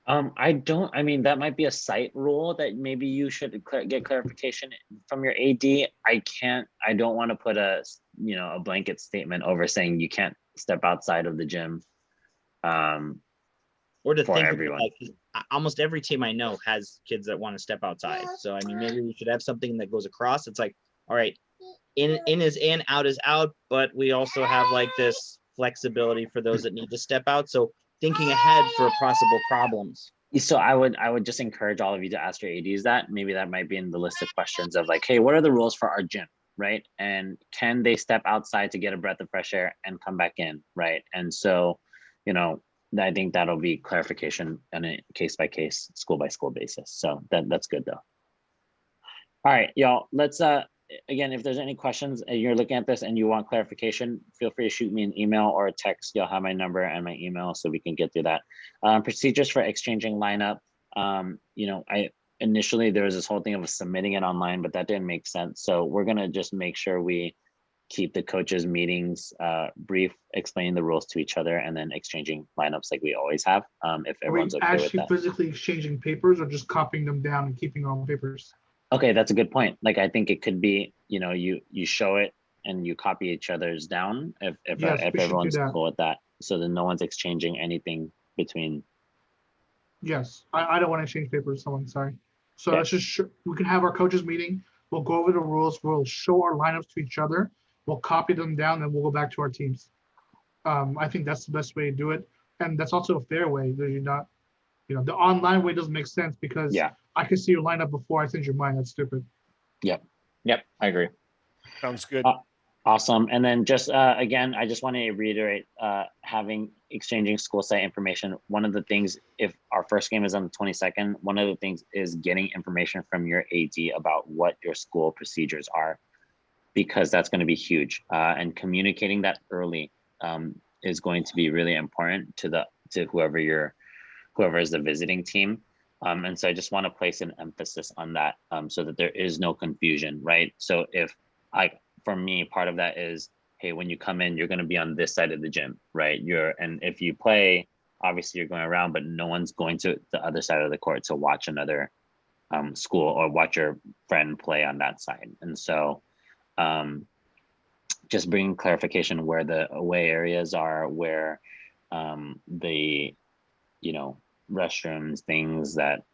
I mean, that might be a site rule that maybe you should get clarification from your AD. I don't want to put a blanket statement over saying you can't step outside of the gym. Or to for think everyone. like almost every team I know has kids that want to step outside. So I mean, maybe we should have something that goes across. It's like, all right, in is in, out is out, but we also have like this flexibility for those that need to step out. So thinking ahead for possible problems. So I would just encourage all of you to ask your ADs that. Maybe that might be in the list of questions of like, hey, what are the rules for our gym, right? And can they step outside to get a breath of fresh air and come back in, right? And so, you know, I think that'll be clarification on a case by case, school by school basis. So that's good though. All right, y'all, let's again, if there's any questions and you're looking at this and you want clarification, feel free to shoot me an email or a text. You'll have my number and my email so we can get through that. Procedures for exchanging lineup. You know, initially there was this whole thing of submitting it online, but that didn't make sense. So we're gonna just make sure we keep the coaches meetings brief, explaining the rules to each other, and then exchanging lineups like we always have. If Are we everyone's okay with actually that. physically exchanging papers or just copying them down and keeping our own papers? Okay, that's a good point. Like, I think it could be, you know, you show it and you copy each other's down if Yes, we should do everyone's that. cool with that. So then no one's exchanging anything between. Yes, I don't want to exchange papers with someone, sorry. So Okay. let's just, we can have our coaches meeting. We'll go over the rules. We'll show our lineups to each other. We'll copy them down and we'll go back to our teams. I think that's the best way to do it. And that's also a fair way that you're not, you know, the online way doesn't make sense because Yeah. I can see your lineup before I send you mine. That's stupid. Yep, I agree. Sounds good. Awesome. And then just again, I just want to reiterate, having exchanging school site information. One of the things, if our first game is on the 22nd, one of the things is getting information from your AD about what your school procedures are, because that's going to be huge. And communicating that early is going to be really important to whoever is the visiting team. And so I just want to place an emphasis on that so that there is no confusion, right? So for me, part of that is, hey, when you come in, you're going to be on this side of the gym, right? And if you play, obviously you're going around, but no one's going to the other side of the court to watch another school or watch your friend play on that side. And so just bringing clarification where the away areas are, where the, you know, restrooms, things that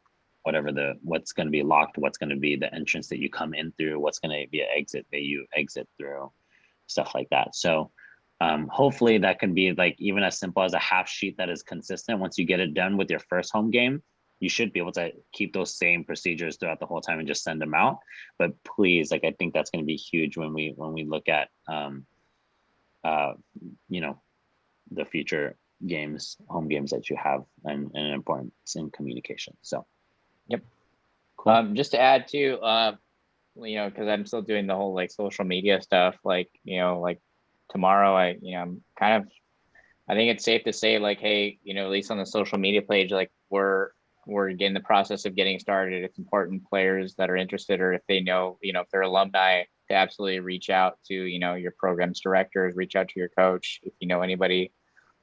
what's going to be locked, what's going to be the entrance that you come in through, what's going to be an exit that you exit through, stuff like that. So hopefully that can be like even as simple as a half sheet that is consistent. Once you get it done with your first home game, you should be able to keep those same procedures throughout the whole time and just send them out. But please, like, I think that's going to be huge when we look at you know, the future games, home games that you have, and importance in communication. So Yep. Cool. Just to add to, you know, because I'm still doing the whole like social media stuff, like, you know, like tomorrow, I'm kind of, I think it's safe to say like, hey, you know, at least on the social media page, like we're in the process of getting started. It's important players that are interested, or if they know, you know, if they're alumni, to absolutely reach out to, you know, your programs directors, reach out to your coach. If you know anybody,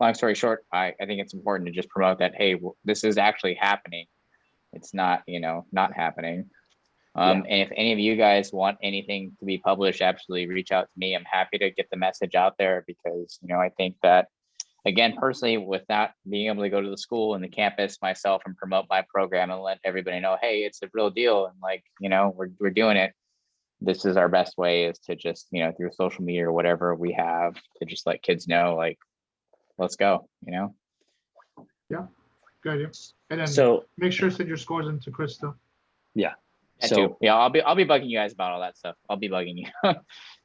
long story short, I think it's important to just promote that, hey, this is actually happening. It's not, you know, not happening. And if any of you guys want anything to be published, absolutely reach out to me. I'm happy to get the message out there because, you know, I think that, again, personally, with not being able to go to the school and the campus myself and promote my program and let everybody know, hey, it's a real deal. And like, you know, we're doing it. This is our best way, is to just, you know, through social media or whatever we have, to just let kids know, like, let's go, you know? Yeah, good idea. And then So make sure to send your scores into Krista. yeah. That So too. Yeah, I'll be bugging you guys about all that stuff. I'll be bugging you.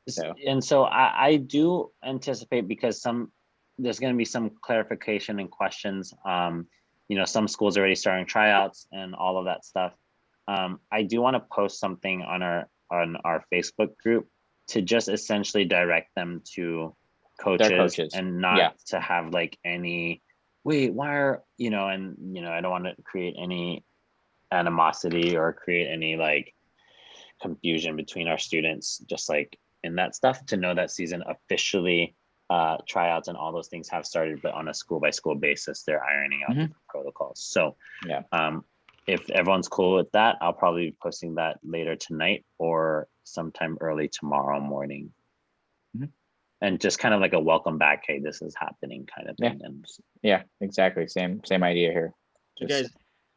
So. And so I do anticipate, because there's going to be some clarification and questions. You know, some schools are already starting tryouts and all of that stuff. I do want to post something on our Facebook group to just essentially direct them to coaches. And not to have like any, wait, why are, you know, and, you know, I don't want to create any animosity or create any like confusion between our students, just like in that stuff, to know that season officially tryouts and all those things have started, but on a school by school basis, they're ironing out the protocols. So yeah, if everyone's cool with that, I'll probably be posting that later tonight or sometime early tomorrow morning. And just kind of like a welcome back, hey, this is happening kind of thing. And yeah, exactly. Same idea here. You guys,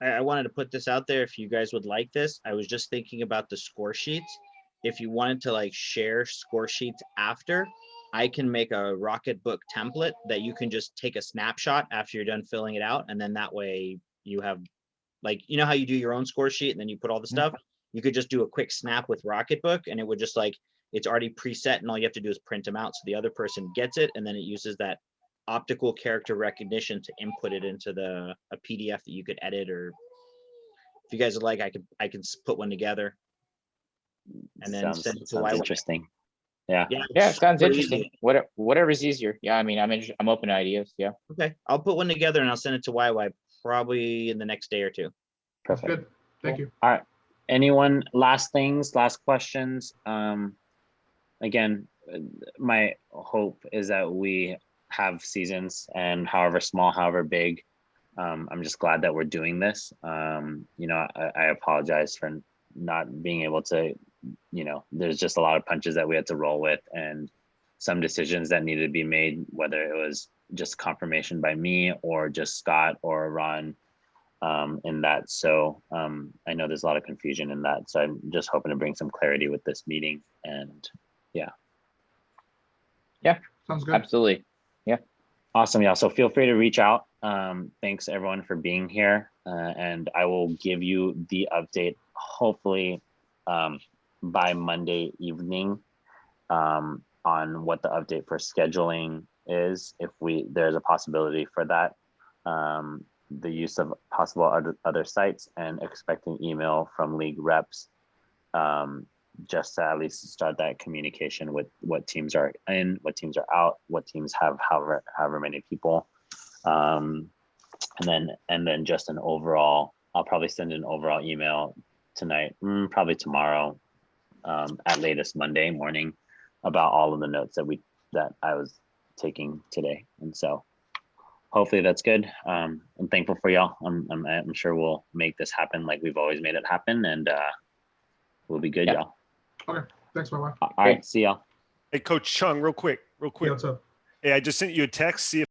I wanted to put this out there. If you guys would like this, I was just thinking about the score sheets. If you wanted to like share score sheets after, I can make a Rocketbook template that you can just take a snapshot after you're done filling it out. And then that way you have like, you know how you do your own score sheet and then you put all the stuff? You could just do a quick snap with Rocketbook and it would just like, it's already preset and all you have to do is print them out. So the other person gets it and then it uses that optical character recognition to input it into a PDF that you could edit, or if you guys would like, I can put one together and then Sounds send it to sounds YY. interesting. Yeah. Yeah, Yeah, it's sounds super interesting. easy. Whatever's easier. Yeah, I mean, I'm open to ideas. Yeah. Okay, I'll put one together and I'll send it to YY probably in the next day or two. That's Perfect. good. Thank you. All right. Anyone, last questions? Again, my hope is that we have seasons, and however small, however big, I'm just glad that we're doing this. You know, I apologize for not being able to, you know, there's just a lot of punches that we had to roll with and some decisions that needed to be made, whether it was just confirmation by me or just Scott or Ron in that. So I know there's a lot of confusion in that. So I'm just hoping to bring some clarity with this meeting, and yeah. Sounds good. Absolutely. Awesome, y'all. So feel free to reach out. Thanks everyone for being here. And I will give you the update, hopefully by Monday evening, on what the update for scheduling is, if there's a possibility for that. The use of possible other sites, and expecting email from league reps, just to at least start that communication with what teams are in, what teams are out, what teams have however many people. And then just an overall, I'll probably send an overall email tonight, probably tomorrow, at latest Monday morning, about all of the notes that I was taking today. And so hopefully that's good. I'm thankful for y'all. I'm sure we'll make this happen like we've always made it happen, and we'll be good, Yeah. y'all. Okay. Thanks, bye bye. All right, see y'all. Hey, Coach Chung, real quick. Yeah, what's up? Hey, I just sent you a text. See if